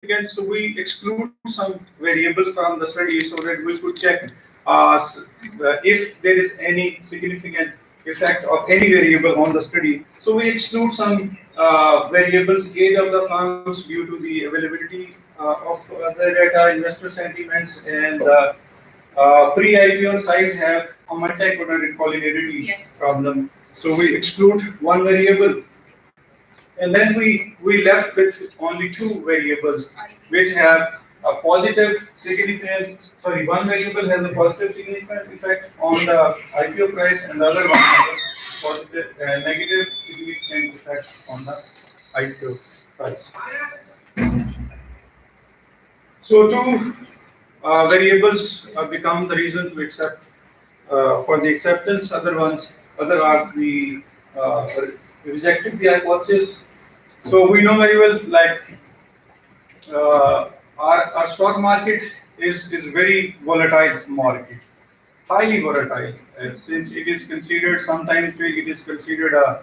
significant, so we exclude some variables from the study so that we could check if there is any significant effect of any variable on the study. So we exclude some variables, age of the firms due to the availability of the data, investor sentiments, and pre-IPO sites have a multi-collinearity Yes. problem. So we exclude one variable, and then we left with only two variables which have a positive significant, sorry, one variable has a positive significant effect on the IPO price and the other one has a positive, negative significant effect on the IPO price. So two variables become the reason to accept for the acceptance. Other are the rejected the hypothesis. So we know very well, like our stock market is very volatile market, highly volatile, since it is considered, sometimes it is considered a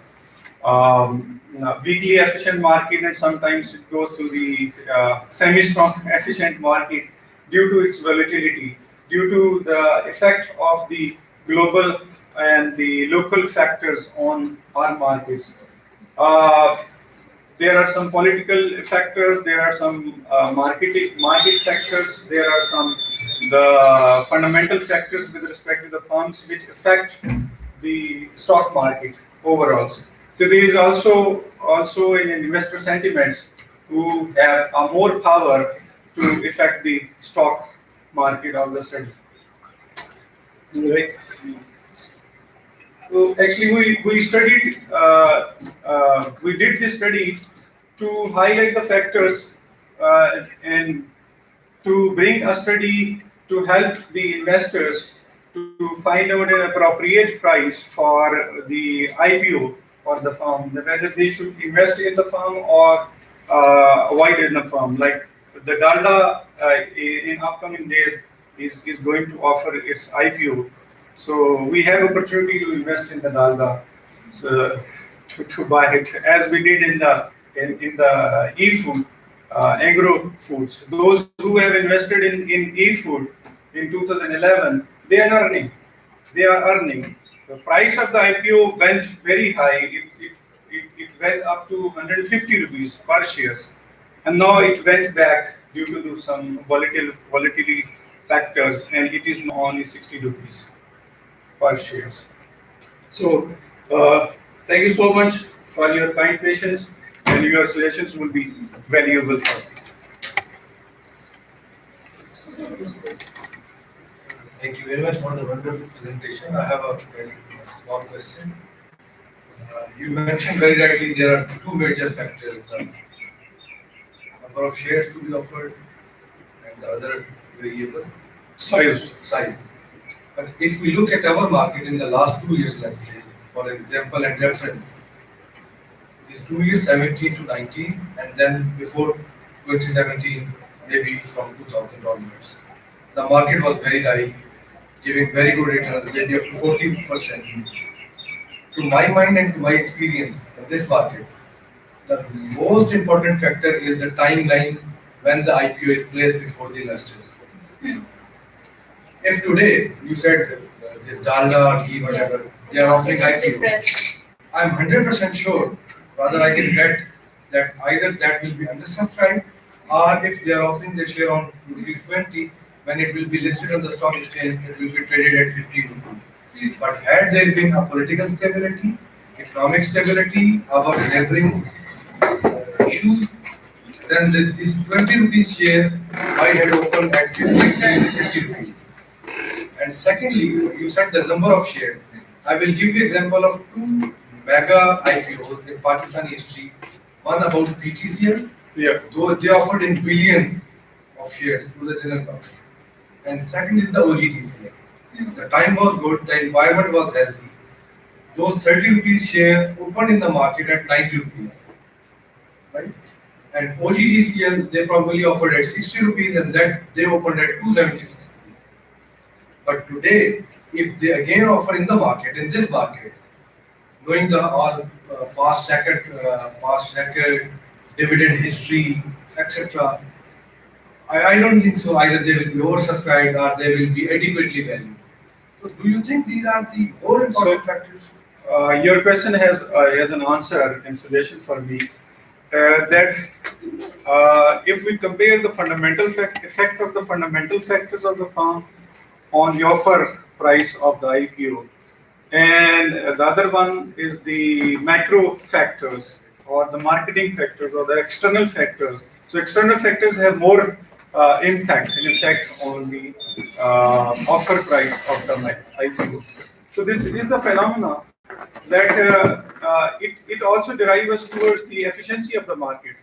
weekly efficient market, and sometimes it goes to the semi-strong efficient market due to its volatility, due to the effect of the global and the local factors on our markets. Uh, there are some political factors, there are some market factors, there are some the fundamental factors with respect to the firms which affect the stock market overall. So there is also in investor sentiments who have more power to affect the stock market of the study. Right? So actually, we studied, we did this study to highlight the factors and to bring a study to help the investors to find out an appropriate price for the IPO for the firm, whether they should invest in the firm or avoid in the firm. Like the Dalda in upcoming days is going to offer its IPO. So we have opportunity to invest in the Dalda, so to buy it, as we did in the e-food, agro foods. Those who have invested in e-food in 2011, they are earning. They are earning. The price of the IPO went very high. It went up to 150 rupees per shares, and now it went back due to some volatility factors, and it is now only 60 rupees per shares. So, thank you so much for your kind patience, and your suggestions will be valuable for me. Thank you very much for the wonderful presentation. I have a very small question. You mentioned very rightly there are two major factors: the number of shares to be offered and the other variable, Size. size. But if we look at our market in the last 2 years, let's say, for example, and reference, these 2 years, 17 to 19, and then before 2017, maybe from 2000 onwards, the market was very high, giving very good returns, maybe up to 40%. To my mind and to my experience in this market, the most important factor is the timeline when the IPO is placed before the investors. If today you said this Dalda, ghee, whatever, they are offering IPO, I'm 100% sure, rather I can bet that either that will be undersubscribed, or if they are offering the share on rupees 20, when it will be listed on the stock exchange, it will be traded at 15 rupees. But had there been a political stability, economic stability, our neighboring issues, then this 20 rupees share might have opened at 50 rupees, 60 rupees. And secondly, you said the number of shares. I will give you example of two mega IPOs in Pakistani history. One about PTCL, Yeah. though they offered in billions of shares to the general public. And second is the OGDCL. The time was good, the environment was healthy. Those 30 rupees share opened in the market at 90 rupees. Right? And OGDCL they probably offered at 60 rupees and that they opened at 276 rupees. But today, if they again offer in the market, in this market, knowing the all past record, dividend history, etc., I don't think so. Either they will be oversubscribed or they will be adequately valued. So do you think these are the more important factors? Your question has an answer and suggestion for me that if we compare the fundamental effect of the fundamental factors of the firm on the offer price of the IPO, and the other one is the macro factors or the marketing factors or the external factors. So external factors have more impact and effect on the offer price of the IPO. So this is the phenomena that it also derives us towards the efficiency of the market,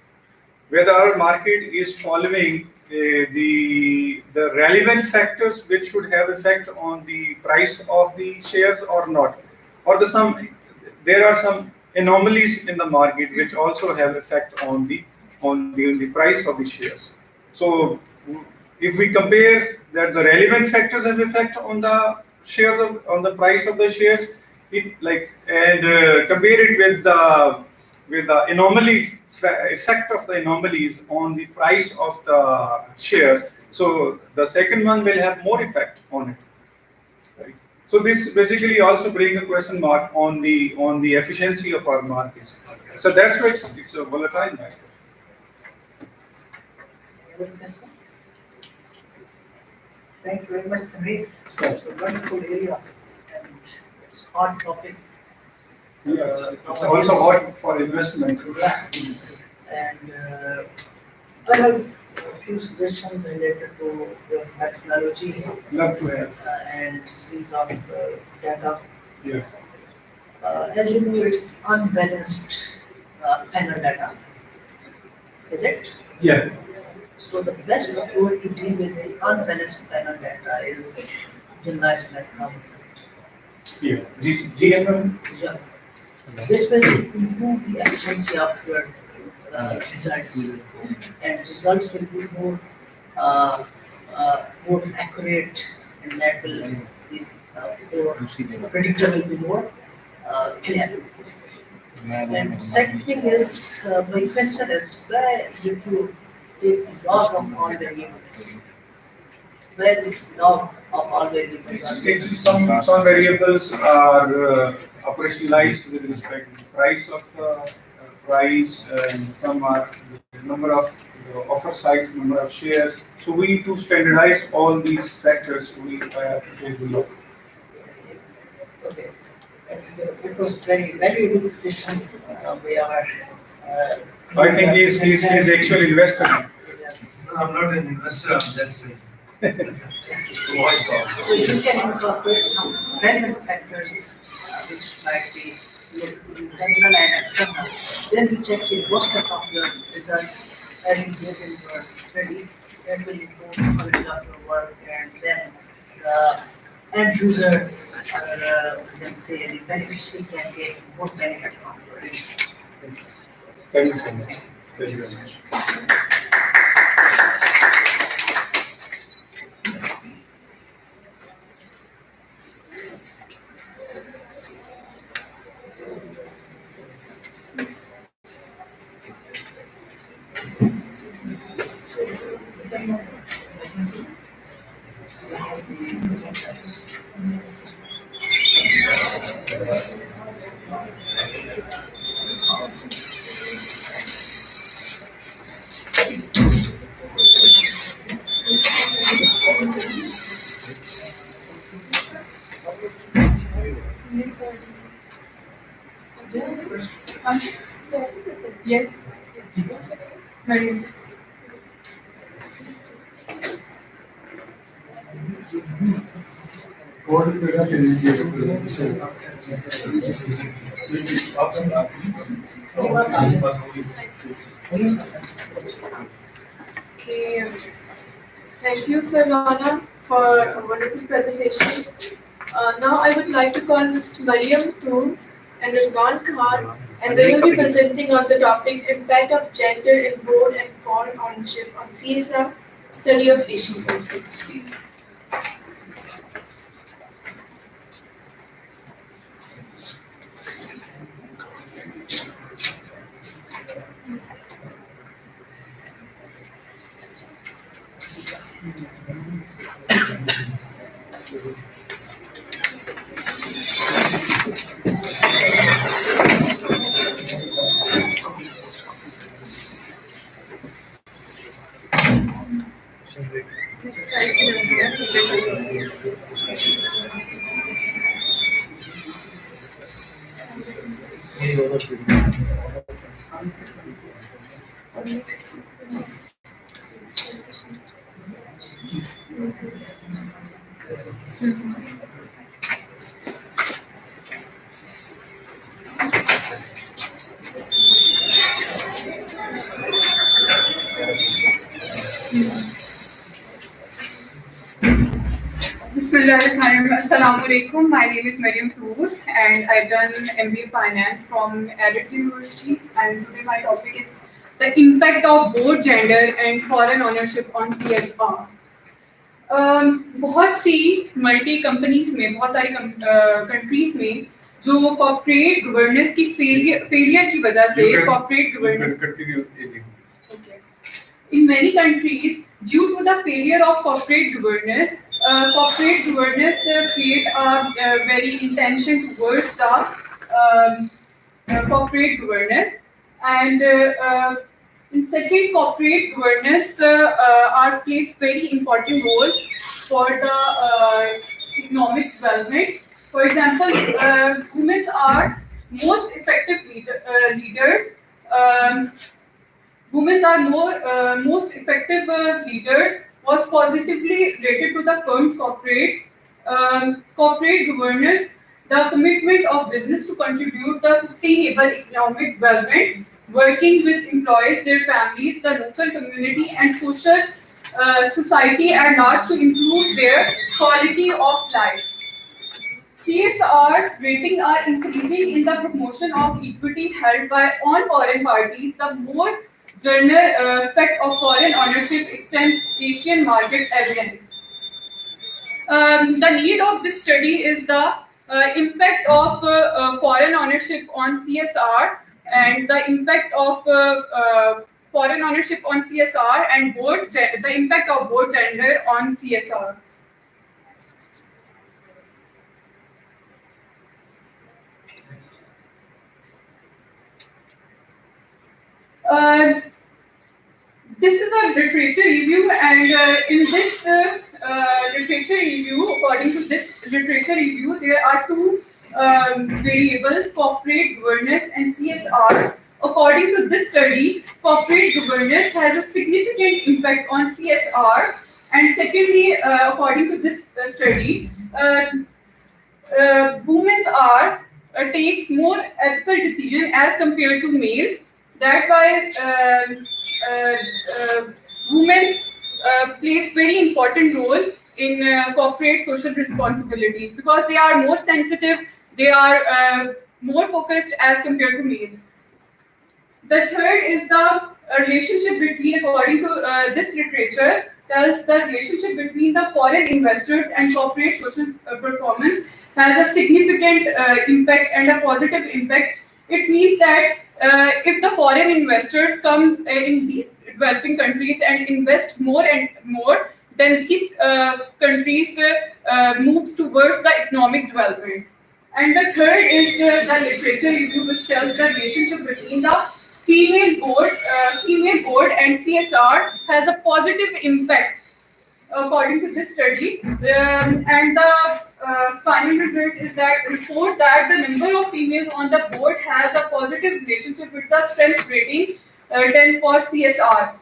whether our market is following the relevant factors which should have effect on the price of the shares or not, or there are some anomalies in the market which also have effect on the price of the shares. So if we compare that the relevant factors have effect on the shares on the price of the shares, compare it with the anomaly effect of the anomalies on the price of the shares. So the second one will have more effect on it. Right? So this basically also brings a question mark on the efficiency of our markets. So that's why it's a volatile matter. Thank you very much, Henry. So it's a wonderful area and it's a hot topic. Yes, it's also hot for investment. Yeah. And I have a few suggestions related to your methodology Love to have. and series of data. Yeah. As you know, it's unbalanced panel data. Is it? Yeah. So the best approach to deal with the unbalanced panel data is generalized platform. Yeah. GMM. Yeah. This will improve the efficiency of your results, and results will be more accurate, and that will be more predictor will be more clear. And second thing is, my question is, where did you take the log of all variables? Where is the log of all variables? Actually, some variables are operationalized with respect to the price of the price, and some are the number of offer size, number of shares. So we need to standardize all these factors. We have to take a look. Okay. It was very valuable discussion. We are. I think he's actual investor. Yes. I'm not an investor, I'm just a voice of. So you can incorporate some relevant factors which might be internal and external. Then you check the robustness of your results as you did in your study. That will improve the quality of your work, and then the end user, let's say the beneficiary, can get more benefit from your research. Thank you so much. Thank you very much. Yes. Very. Okay. Thank you, Sir Lana, for a wonderful presentation. Now I would like to call Ms. Mariam Toon and Rizwan Khan, and they will be presenting on the topic Impact of Gender in Board and Foreign Ownership on CSR, Study of Asian Countries. Please. Bismillahirrahmanirrahim. Assalamu alaikum. My name is Mariam Toor and I've done MBA Finance from Edit University, and today my topic is the impact of both gender and foreign ownership on CSR. बहुत सी multi companies में, बहुत सारी countries में जो corporate governance की failure की वजह से corporate governance in many countries, due to the failure of corporate governance create a very intention towards the corporate governance, and in second, corporate governance plays very important role for the economic development. For example, women are most effective leaders. Women are most effective leaders was positively related to the firm's corporate governance, the commitment of business to contribute the sustainable economic development, working with employees, their families, the local community, and social society at large to improve their quality of life. CSR rating are increasing in the promotion of equity held by all foreign parties. The more general effect of foreign ownership extends Asian market evidence. The need of this study is the impact of foreign ownership on CSR and the impact of foreign ownership on CSR and the impact of both gender on CSR. This is a literature review, and in this literature review, according to this literature review, there are two variables: corporate governance and CSR. According to this study, corporate governance has a significant impact on CSR, and secondly, according to this study, women takes more ethical decisions as compared to males. That why women plays very important role in corporate social responsibility, because they are more sensitive, they are more focused as compared to males. The third is the relationship between, according to this literature, tells the relationship between the foreign investors and corporate social performance has a significant impact and a positive impact. It means that if the foreign investors come in these developing countries and invest more and more, then these countries moves towards the economic development. And the third is the literature review, which tells the relationship between the female board and CSR has a positive impact according to this study, and the final result is that report that the number of females on the board has a positive relationship with the strength rating 10 for CSR.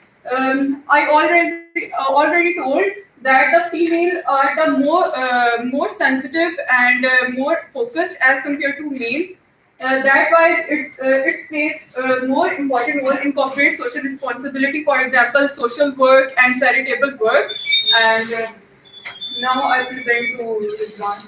I already told that the female are the more sensitive and more focused as compared to males. That why it plays more important role in corporate social responsibility, for example, social work and charitable work. And now I present to Rizwan.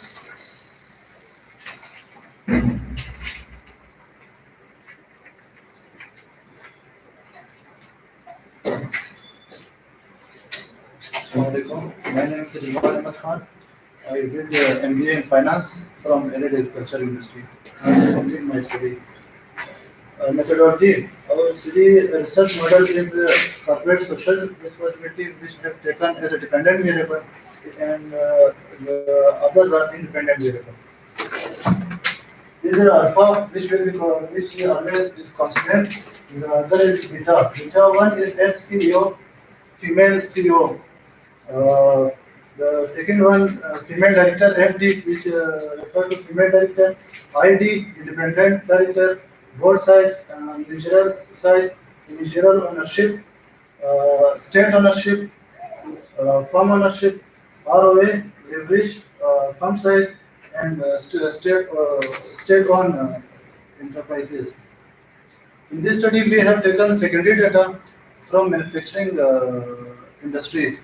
Assalamualaikum. My name is Rizwan Ahmad Khan. I did MBA in Finance from Edit Agriculture University. I completed my study. methodology. Our study research model is corporate social responsibility, which have taken as a dependent variable, and the others are independent variable. This is alpha, which always is constant. The other is beta. Beta one is FCEO, female CEO. The second one, female director, FD, which refer to female director. ID, independent director. Board size, individual ownership, state ownership, firm ownership, ROA, leverage, firm size, and state-owned enterprises. In this study, we have taken secondary data from manufacturing industries.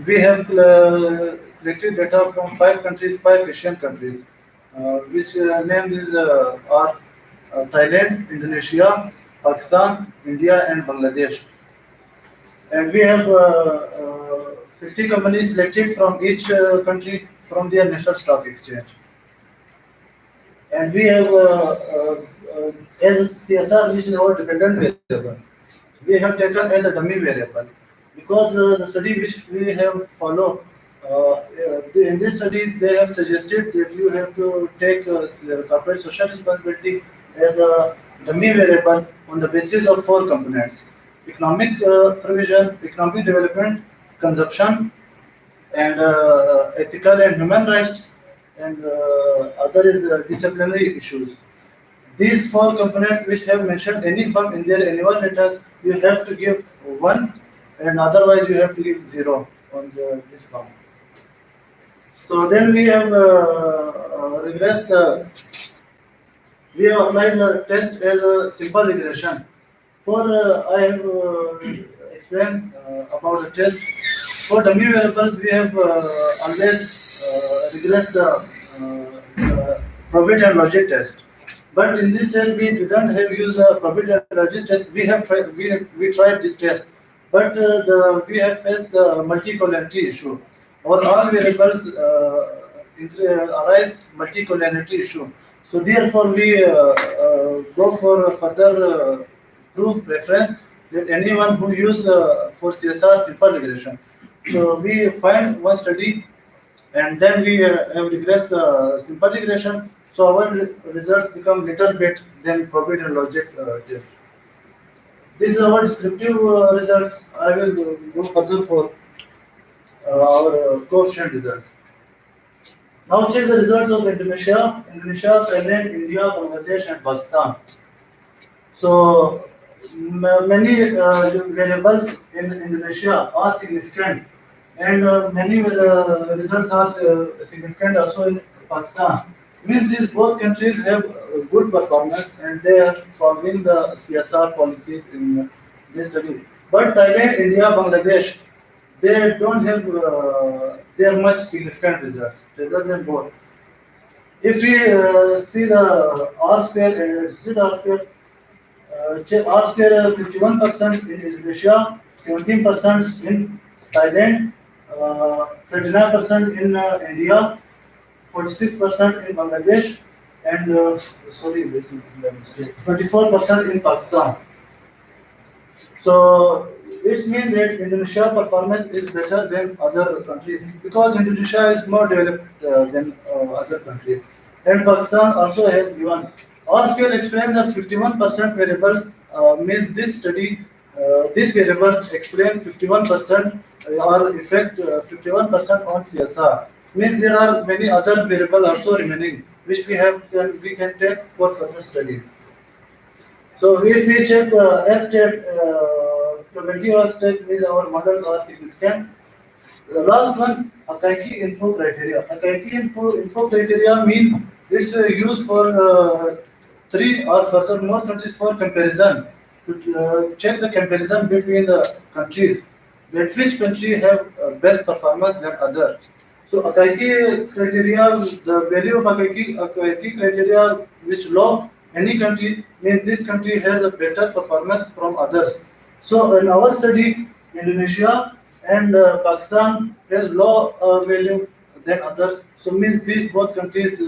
We have collected data from 5 countries, 5 Asian countries, which names are Thailand, Indonesia, Pakistan, India, and Bangladesh. And we have 50 companies selected from each country from their national stock exchange. And we have as CSR, which is our dependent variable, we have taken as a dummy variable because the study which we have followed. In this study, they have suggested that you have to take corporate social responsibility as a dummy variable on the basis of 4 components: economic provision, economic development, consumption, and ethical and human rights, and other is disciplinary issues. These 4 components which have mentioned any firm in their annual letters, you have to give 1, and otherwise you have to give 0 on this firm. So then we have regressed. We have applied the test as a simple regression. For I have explained about the test. For dummy variables, we have always regressed the probability and logic test. But in this case, we didn't have used the probability and logic test. We tried this test, but we have faced the multi-collinearity issue. Or all variables arise multi-collinearity issue. So therefore, we go for a further proof reference that anyone who use for CSR simple regression. So we find one study, and then we have regressed the simple regression. So our results become little bit than probability and logic test. This is our descriptive results. I will go further for our coefficient results. Now check the results of Indonesia, Thailand, India, Bangladesh, and Pakistan. So many variables in Indonesia are significant, and many results are significant also in Pakistan. Means these both countries have good performance and they are following the CSR policies in this study. But Thailand, India, Bangladesh, they don't have their much significant results rather than both. If we see the R square and Z R square, R square 51% in Indonesia, 17% in Thailand, 39% in India, 46% in Bangladesh, and 24% in Pakistan. So it means that Indonesia performance is better than other countries because Indonesia is more developed than other countries. And Pakistan also has given. R scale explain the 51% variables means this study, these variables explain 51% or effect 51% on CSR. Means there are many other variables also remaining which we can take for further studies. So if we check F-state, probability of state means our models are significant. The last one, Akaike info criteria. Akaike info criteria mean it's used for 3 or further more countries for comparison to check the comparison between the countries, that which country have best performance than other. So Akaike criteria, the value of Akaike criteria which low any country means this country has a better performance from others. So in our study, Indonesia and Pakistan has low value than others. So means these both countries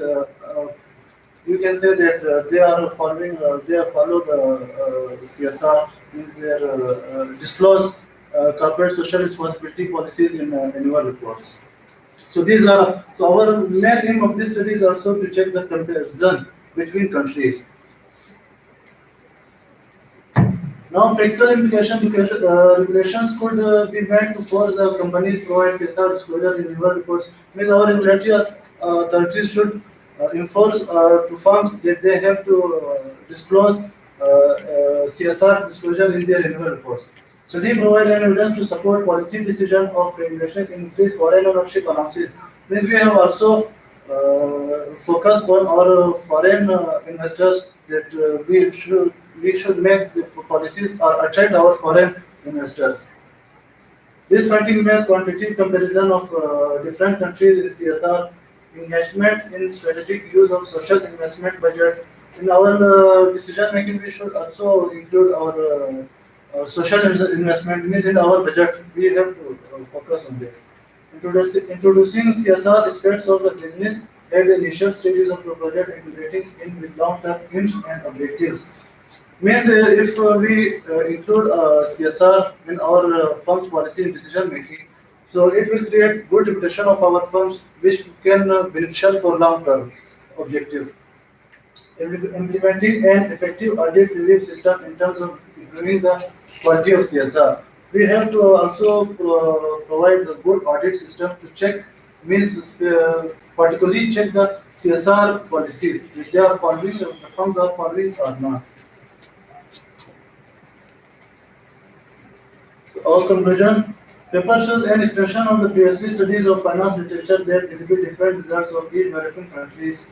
you can say that they are following, they are follow the CSR, means they are disclose corporate social responsibility policies in annual reports. So these are, so our main aim of this study is also to check the comparison between countries. Now, practical regulations could be made to force the companies provide CSR disclosure in annual reports. Means our regulatory authorities should enforce to firms that they have to disclose CSR disclosure in their annual reports. Study provides an evidence to support policy decision of regulation in this foreign ownership analysis. Means we have also focused on our foreign investors that we should make the policies or attract our foreign investors. This finding makes quantitative comparison of different countries in CSR, engagement in strategic use of social investment budget. In our decision making, we should also include our social investment. Means in our budget, we have to focus on that. Introducing CSR aspects of the business at the initial stages of the project, integrating in with long-term aims and objectives. Means if we include CSR in our firm's policy and decision making, so it will create good reputation of our firms, which can beneficial for long-term objective. Implementing an effective audit review system in terms of improving the quality of CSR. We have to also provide a good audit system to check, means particularly check the CSR policies, if they are following, the firms are following or not. Our conclusion, paper shows an extension of the previously studies of finance literature that exhibit different results of each American countries.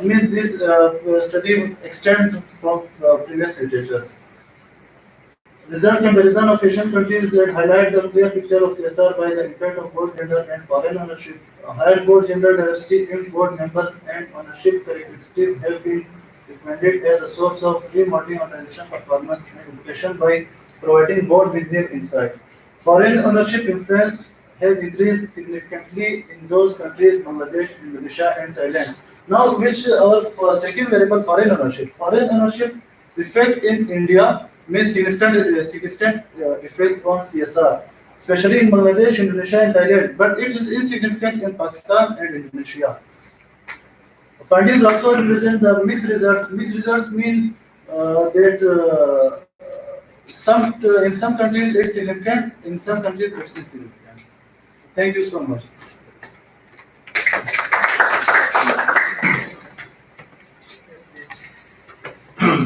Means this study extends from previous literature. Result comparison of Asian countries that highlight the clear picture of CSR by the impact of both gender and foreign ownership. A higher board gender diversity in board members and ownership characteristics have been recommended as a source of free modeling organization performance and education by providing board with their insight. Foreign ownership influence has increased significantly in those countries, Bangladesh, Indonesia, and Thailand. Now, which our second variable, foreign ownership. Foreign ownership effect in India means significant effect on CSR, especially in Bangladesh, Indonesia, and Thailand. But it is insignificant in Pakistan and Indonesia. Findings also represent the mixed results. Mixed results mean that in some countries it's significant, in some countries it's insignificant. Thank you so much.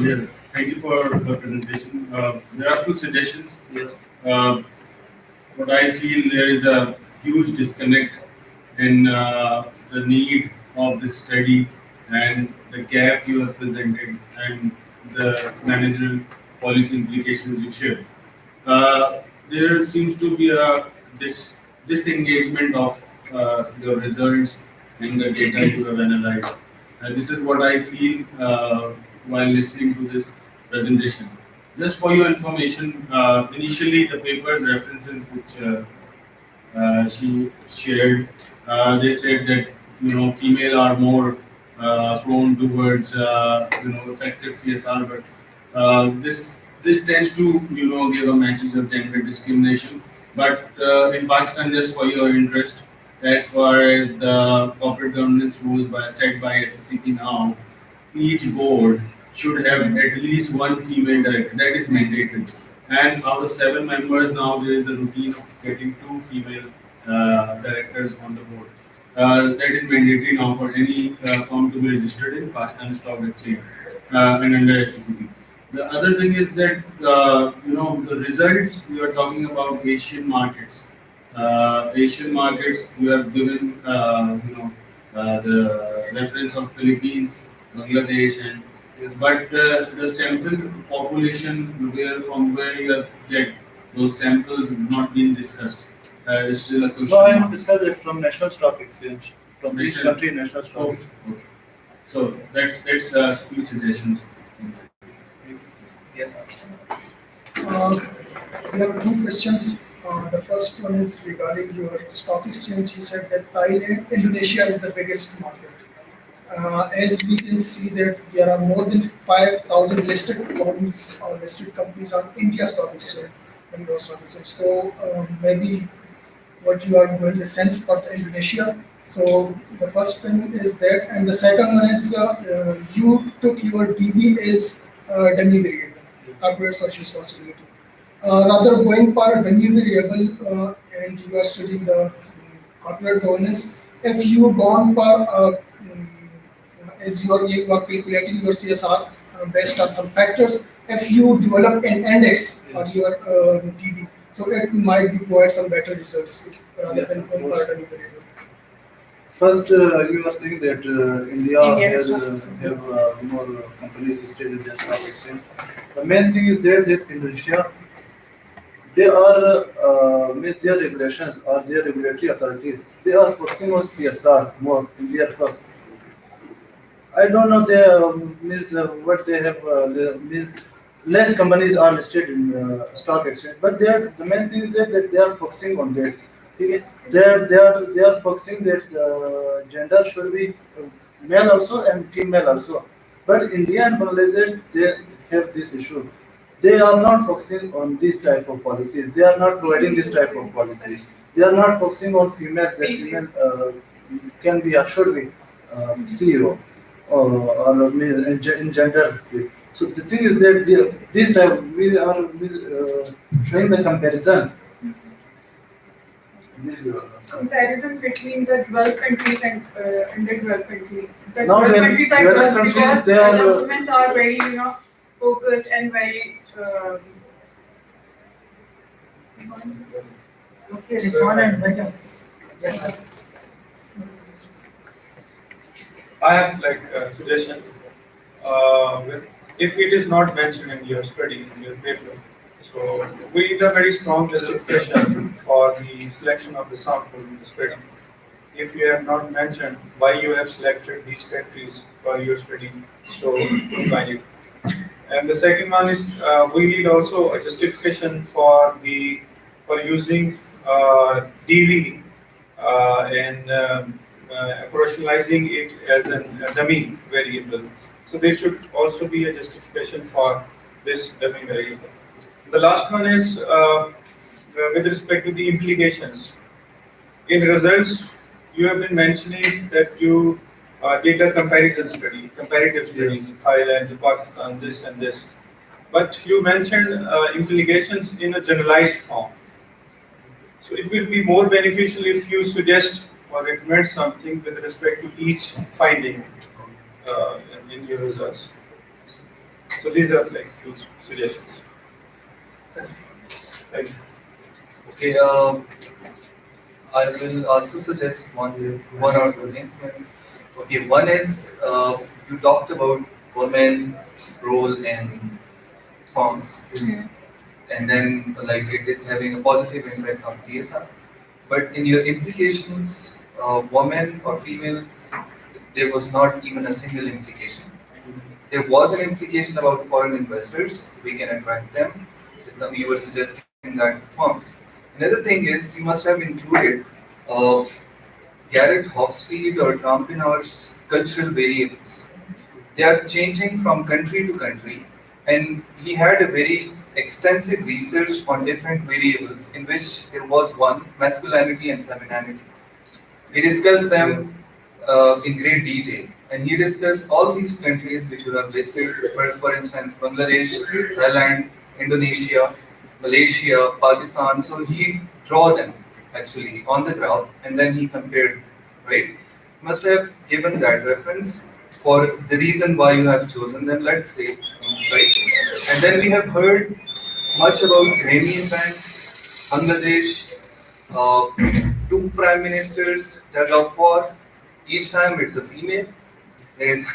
Yeah, thank you for the presentation. There are a few suggestions. Yes. What I feel there is a huge disconnect in the need of this study and the gap you have presented and the managerial policy implications you shared. There seems to be a disengagement of your results and the data you have analyzed. And this is what I feel while listening to this presentation. Just for your information, initially the paper's references which she shared, they said that female are more prone towards effective CSR, but this tends to give a message of gender discrimination. But in Pakistan, just for your interest, as far as the corporate governance rules set by SCCP now, each board should have at least one female director. That is mandated. And out of 7 members now, there is a routine of getting 2 female directors on the board. That is mandatory now for any firm to be registered in Pakistan Stock Exchange and under SCCP. The other thing is that the results you are talking about Asian markets. Asian markets, you have given the reference of Philippines, Bangladesh, and but the sample population from where you have get those samples have not been discussed. It's still a question. No, I have discussed it from National Stock Exchange, from each country National Stock Okay. Exchange. Okay. So that's few suggestions. Yes. There are 2 questions. The first one is regarding your stock exchange. You said that Thailand, Indonesia is the biggest market. as we can see that there are more than 5,000 listed firms or listed companies on India Stock Exchange, Bangalore Stock Exchange. So maybe what you are going to sense for the Indonesia. So the first thing is that, and the second one is you took your DB as dummy variable, corporate social responsibility. Rather going for a dummy variable and you are studying the corporate governance, if you gone for as you are calculating your CSR based on some factors, if you develop an index or your DB, so it might be provide some better results rather than going for a dummy variable. First, you are saying that India Indian has stock have more companies listed in the stock exchange. The main thing is there that Indonesia, they are with their regulations or their regulatory authorities, they are focusing on CSR more in their first. I don't know they means what they have means less companies are listed in stock exchange, but the main thing is that they are focusing on that. Okay? They are focusing that gender should be male also and female also. But India and Bangladesh they have this issue. They are not focusing on this type of policies. They are not providing this type of policies. They are not focusing on female that female can be or should be CEO or in gender. So the thing is that this type we are showing the comparison. This Comparison between the developed countries and underdeveloped countries. The Now, developed when countries are developed good countries, because they are, the governments are very, focused and very. Okay, respond and better. Yes, sir. I have like a suggestion. If it is not mentioned in your study, in your paper, so we need a very strong justification for the selection of the sample in the study. If you have not mentioned why you have selected these countries for your study, so find it. And the second one is we need also a justification for using DV and operationalizing it as a dummy variable. So there should also be a justification for this dummy variable. The last one is with respect to the implications. In results, you have been mentioning that you did a comparison study, comparative study, Yes. Thailand, Pakistan, this and this. But you mentioned implications in a generalized form. So it will be more beneficial if you suggest or recommend something with respect to each finding in your results. So these are like few suggestions. Thank you. Okay, I will also suggest one or two things. Okay, one is you talked about women role in firms, and then like it is having a positive impact on CSR. But in your implications, women or females, there was not even a single implication. There was an implication about foreign investors. We can attract them. You were suggesting that firms. Another thing is you must have included Garrett Hofstede or Trampinar's cultural variables. They are changing from country to country, and he had a very extensive research on different variables in which there was one masculinity and femininity. We discussed them in great detail, and he discussed all these countries which you have listed, for instance, Bangladesh, Thailand, Indonesia, Malaysia, Pakistan. So he draw them actually on the graph, and then he compared, right? Must have given that reference for the reason why you have chosen them, let's say, right? And then we have heard much about Grameen Bank, Bangladesh, two prime ministers, tug of war. Each time it's a female. There is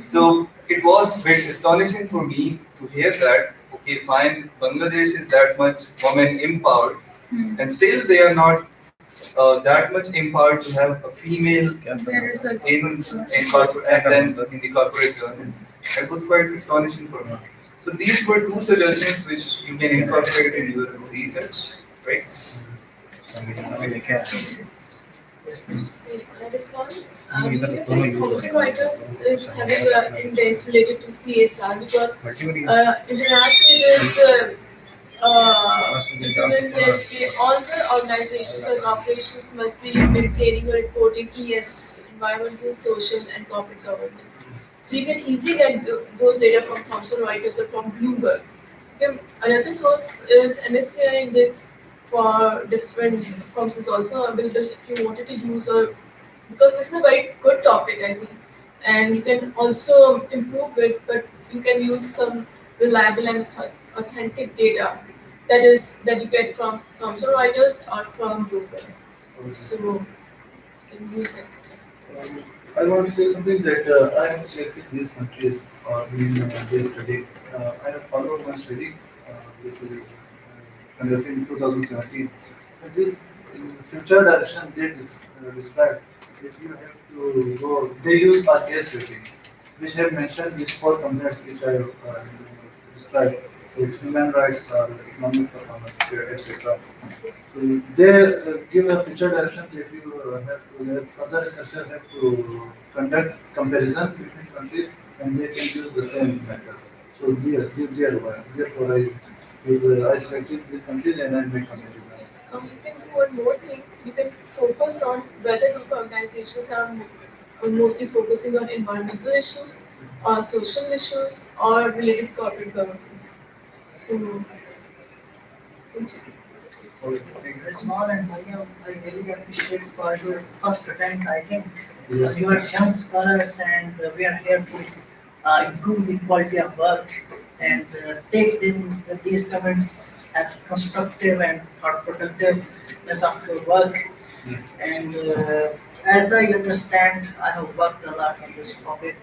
so it was very astonishing for me to hear that. Okay, fine, Bangladesh is that much women empowered, and still they are not that much empowered to have a female in corporate and then in the corporate governance. That was quite astonishing for me. So these were two suggestions which you can incorporate in your research, right? Yes, please. Okay, that is one. Thomson Reuters is having an index related to CSR because internationally it is implemented all the organizations or corporations must be maintaining or reporting ES, environmental, social, and corporate governance. So you can easily get those data from Thomson Reuters or from Bloomberg. Another source is MSCI index for different firms is also available if you wanted to use or because this is a very good topic I think and you can also improve it but you can use some reliable and authentic data that you get from Thomson Reuters or from Bloomberg. So you can use it. I want to say something that I have selected these countries in this study. I have followed one study which is conducted in 2017. And this in future direction they describe that you have to go. They use our case rating, which have mentioned these four components which I have described: with human rights, economic performance, etc. So they give a future direction that you have to that further researchers have to conduct comparison between countries and they can use the same method. So therefore I selected these countries and I made comparison. You can do one more thing. You can focus on whether those organizations are mostly focusing on environmental issues or social issues or related to corporate governance. So, Small and Mariam, I really appreciate for your first attempt. I think Yes. you are young scholars and we are here to improve the quality of work and take these comments as constructive and thought productiveness of your work. And as I understand, I have worked a lot on this topic,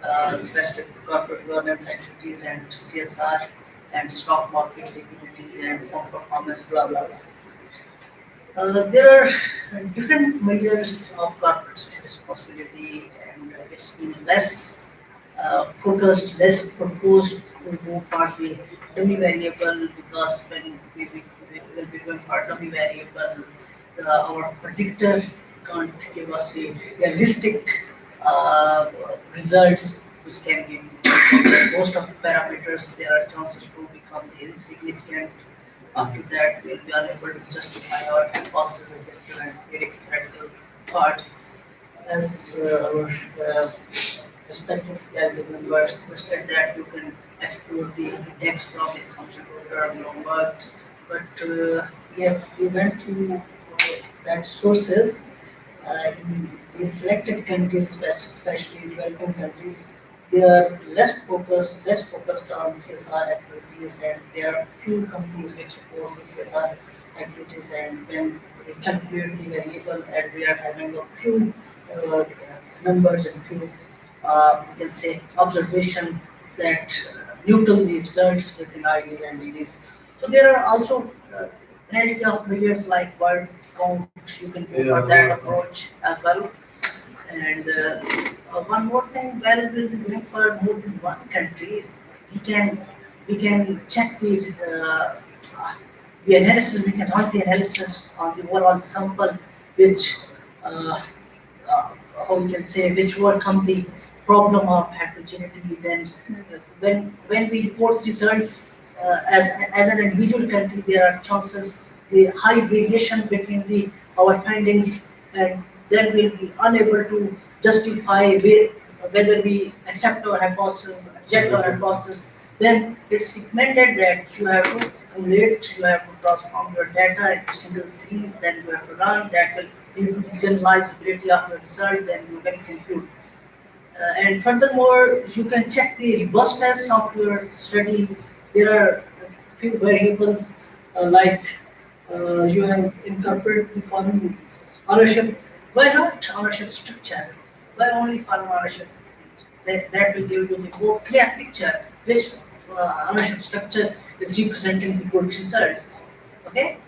especially corporate governance activities and CSR and stock market liquidity and performance, blah blah blah. There are different measures of corporate responsibility, and it's been less focused, less proposed to move for the dummy variable because when we will become for dummy variable, our predictor can't give us the realistic results which can be most of the parameters there are chances to become insignificant. After that, we'll be unable to justify our hypothesis and very theoretical part as our respective galactic members. Respect that you can explore the text from the function program Bloomberg, but we went to that sources in these selected countries, especially developing countries. They are less focused on CSR activities, and there are few companies which support the CSR activities. And when we calculate the variable, and we are having a few numbers and few, you can say, observation that neutral the results within IDs and DDs. So there are also plenty of measures like word count. You can go for that approach as well. And one more thing, well, we'll be doing for more than one country. We can check the analysis. We can run the analysis on the overall sample, which how you can say which overcome the problem of heterogeneity. Then when we report results as an individual country, there are chances the high variation between our findings, and then we'll be unable to justify whether we accept our hypothesis, reject our hypothesis. Then it's recommended that you have to accumulate, you have to transform your data into single series, then you have to run, that will give you generalizability of your result, then you can conclude. And furthermore, you can check the robustness of your study. There are a few variables like you have incorporated the following: ownership. Why not ownership structure? Why only foreign ownership? That will give you the more clear picture which ownership structure is representing the good results. Okay?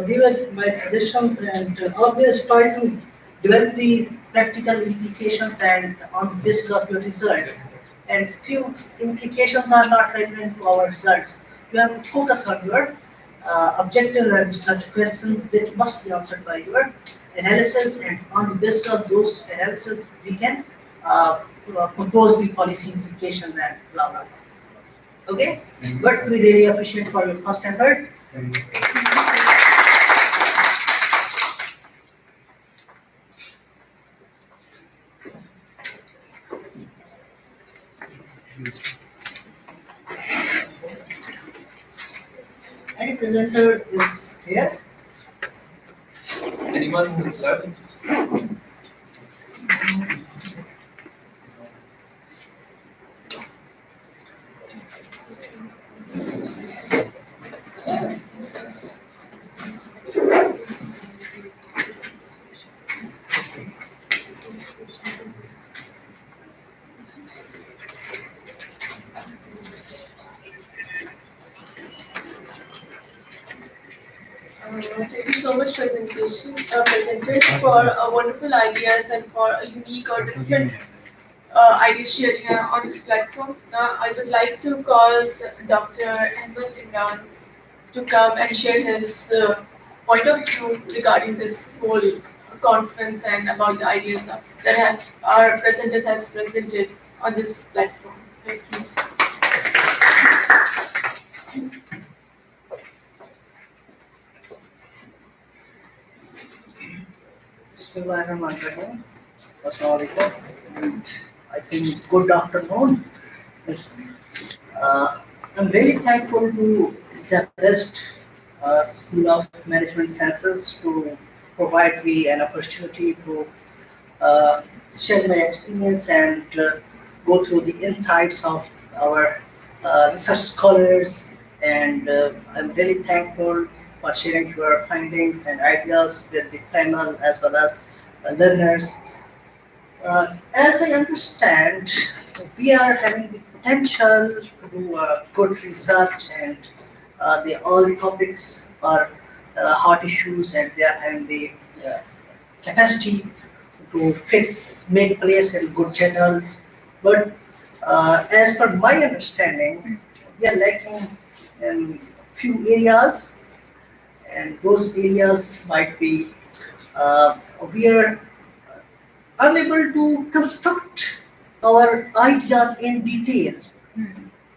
These are my suggestions, and always try to develop the practical implications and on the basis of your results. And few implications are not relevant to our results. You have to focus on your objective and research questions which must be answered by your analysis, and on the basis of those analysis, we can propose the policy implications and blah blah blah. Okay, but we really appreciate for your first effort. Any presenter is here? Anyone who is left? Thank you so much, presenter, for wonderful ideas and for a unique or different ideas sharing on this platform. I would like to call Dr. Ahmed Imran to come and share his point of view regarding this whole conference and about the ideas that our presenters has presented on this platform. Thank you. Bismillahirrahmanirrahim. Assalamualaikum. And I think good afternoon. I'm really thankful to Zebrest School of Management Sciences to provide me an opportunity to share my experience and go through the insights of our research scholars. And I'm really thankful for sharing your findings and ideas with the panel as well as learners. As I understand, we are having the potential to do good research, and all the topics are hot issues, and they are having the capacity to make place in good journals. But as per my understanding, we are lacking in few areas, and those areas might be we are unable to construct our ideas in detail.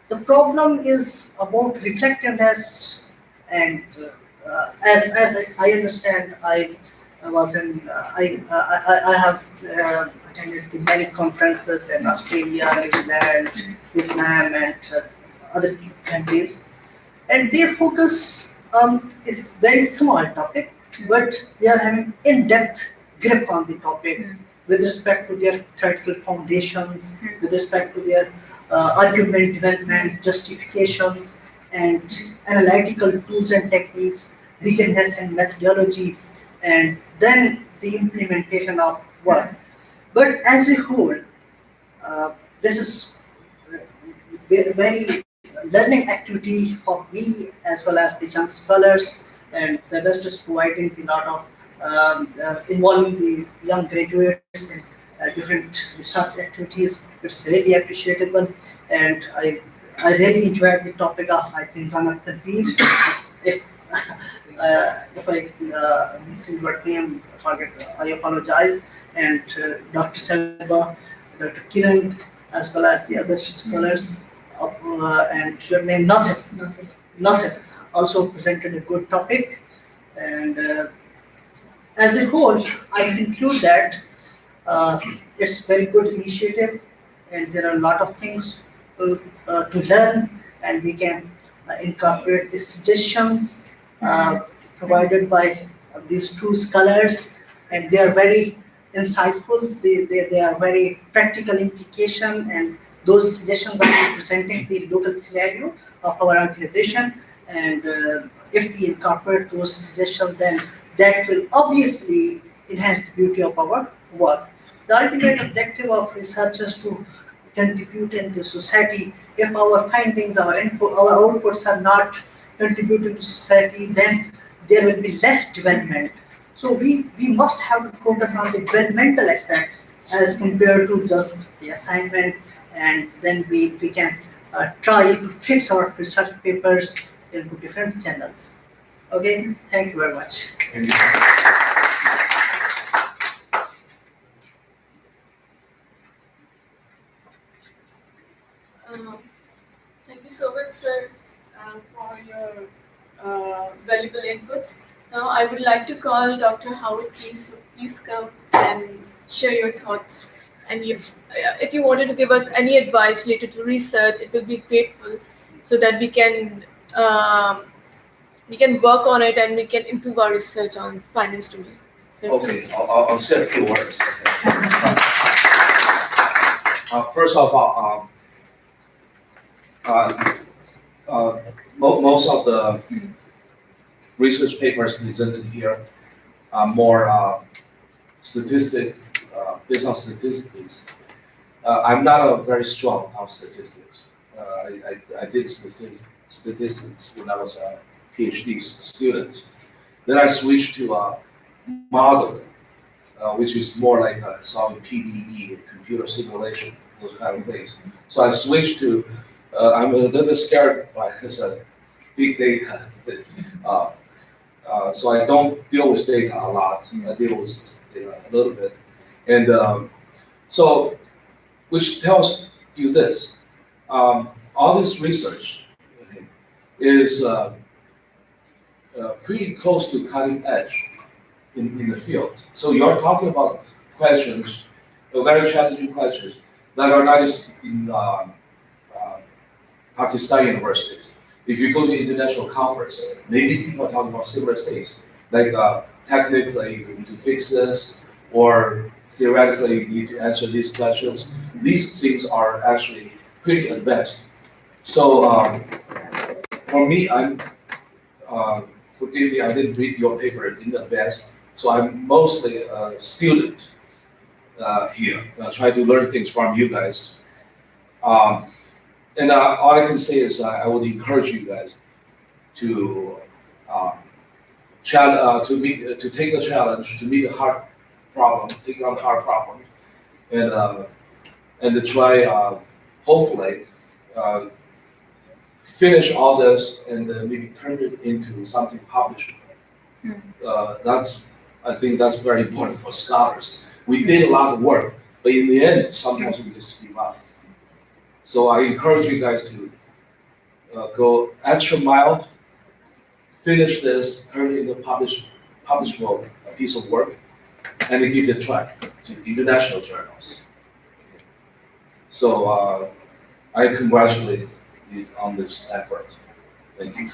The problem is about reflectiveness, and as I understand, I have attended the many conferences in Australia, New Zealand, Vietnam, and other countries, and their focus is very small topic, but they are having in-depth grip on the topic with respect to their theoretical foundations, with respect to their argument development, justifications, and analytical tools and techniques, rigorousness and methodology, and then the implementation of work. But as a whole, this is very learning activity for me as well as the young scholars, and Zebrest is providing a lot of involving the young graduates in different research activities. It's really appreciable, and I really enjoyed the topic of, I think, Ramat Tanveer. If I missing your name, I apologize. And Dr. Selva, Dr. Kiran, as well as the other scholars, and your name Nasir also presented a good topic. And as a whole, I conclude that it's very good initiative, and there are a lot of things to learn, and we can incorporate the suggestions provided by these two scholars, and they are very insightful. They are very practical implication, and those suggestions are representing the local scenario of our organization. And if we incorporate those suggestions, then that will obviously enhance the beauty of our work. The ultimate objective of research is to contribute in the society. If our findings, our outputs are not contributing to society, then there will be less development. So we must have to focus on the developmental aspects as compared to just the assignment, and then we can try to fix our research papers into different channels. Okay, thank you very much. Thank you. I would like to call Dr. Howard. Please come and share your thoughts. And if you wanted to give us any advice related to research, it will be grateful, so that we can work on it and we can improve our research on finance domain. So Okay, I'll say a few words. First of all, most of the research papers presented here are more based on statistics. I'm not a very strong on statistics. I did statistics when I was a PhD student. Then I switched to modeling, which is more like solving PDE, computer simulation, those kind of things. So I switched to, I'm a little bit scared by this big data. So I don't deal with data a lot. I deal with data a little bit. And so, which tells you this, all this research is pretty close to cutting edge in the field. So you're talking about questions, very challenging questions, that are not just in Pakistan universities. If you go to international conference, maybe people are talking about similar things, like technically you need to fix this, or theoretically you need to answer these questions. These things are actually pretty advanced. So for me, forgive me, I didn't read your paper in advance, so I'm mostly a student here, trying to learn things from you guys. And all I can say is I would encourage you guys to take the challenge, to meet a hard problem, take on a hard problem, and to try, hopefully, finish all this and maybe turn it into something publishable. I think that's very important for scholars. We did a lot of work, but in the end, sometimes we just give up. So I encourage you guys to go extra mile, finish this, turn it into publishable piece of work, and then give it a try to international journals. So I congratulate you on this effort. Thank you.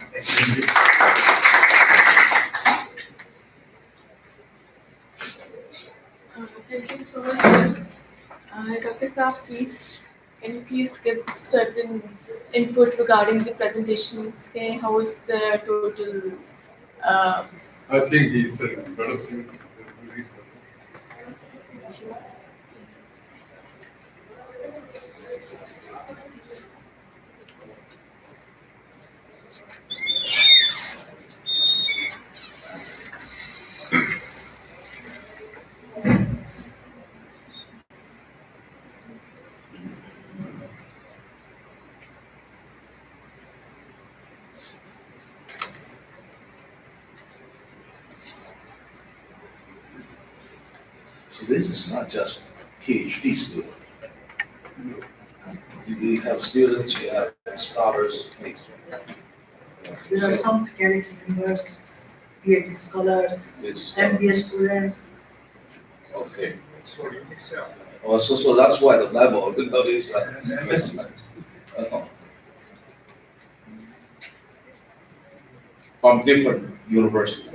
Thank you so much, sir. Dr. Saab, can you please give certain input regarding the presentations? Okay, how is the total? I think he's a better thing. So this is not just PhD student. You have students, you have scholars. There are some faculty members, PhD scholars, MBA students. Okay. Oh, so that's why the level of the notice from different universities.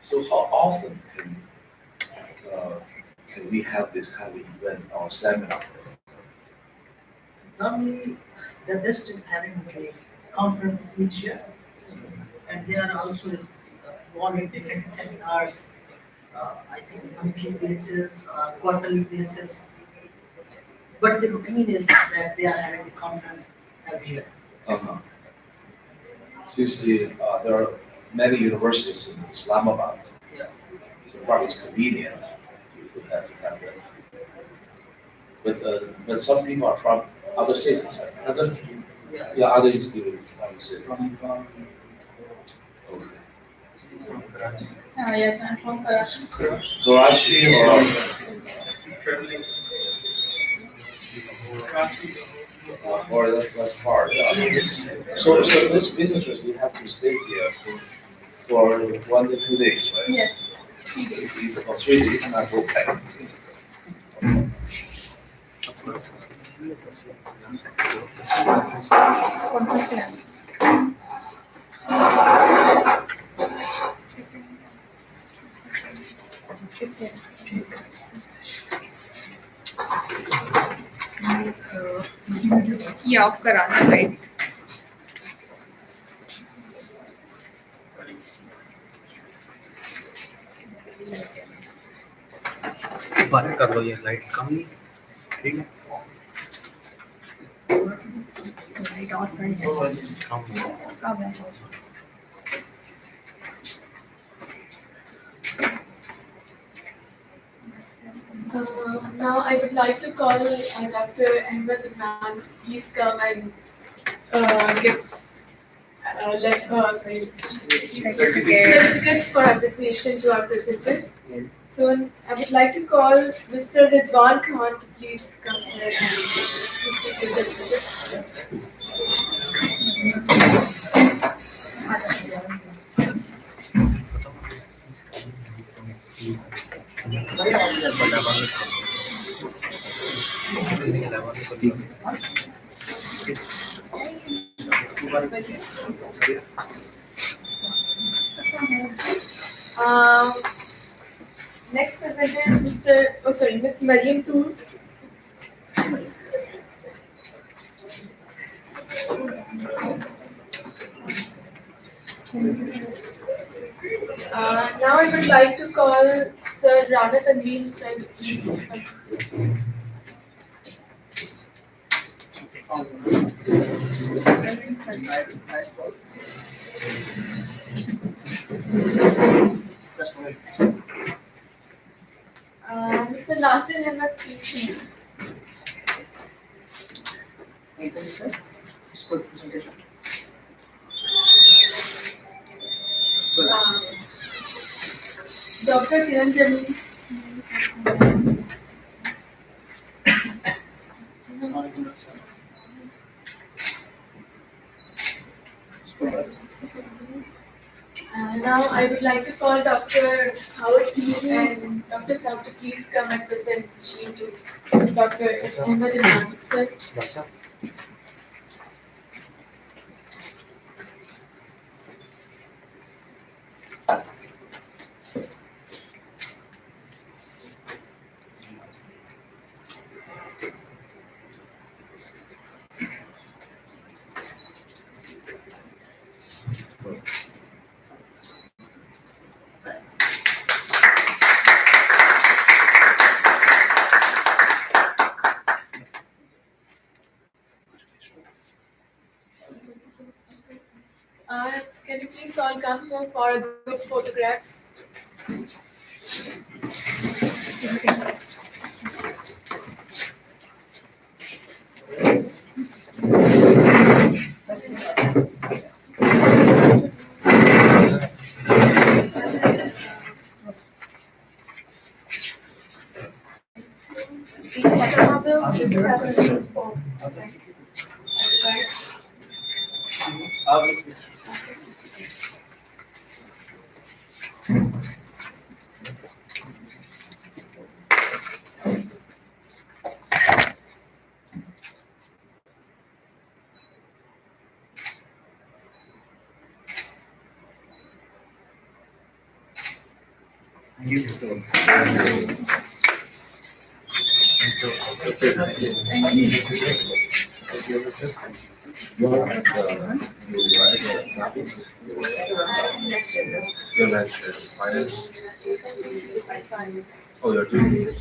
So how often can we have this kind of event or seminar? Normally, ZBest is having a conference each year, and they are also involved in different seminars, I think monthly basis, quarterly basis. But the routine is that they are having the conference every year. Since there are many universities in Islamabad, Yeah. so probably it's convenient to have that. But some people are from other cities, Yeah. other institutes, I would say. Okay. Yes, I'm from Karachi. Karachi or Traveling. that's far. Yeah. So this visitors they have to stay here for 1 to 2 days, right? Yes, 3 days. For 3 days and I go back. Yeah, of Karachi, right? बंद कर दो ये light कम ठीक है कम Now I would like to call Dr. Ahmed Imran. Please come and give certificates for appreciation to our presenters. So I would like to call Mr. Rizwan Khan to please come here and receive the certificate. Next presenter is Miss Mariam Toor. Now I would like to call Sir Rana Tanveer Hussain. Please. Mr. Nasir Ahmed, please. Thank you, sir. It's good presentation. Dr. Kiran Jamil. Now I would like to call Dr. Howard Keel and Dr. Saab to please come and present the sheet to Dr. Ahmed Imran. Sir. Can you please all come here for a good photograph? Your lecture, finance. Oh, you're doing it.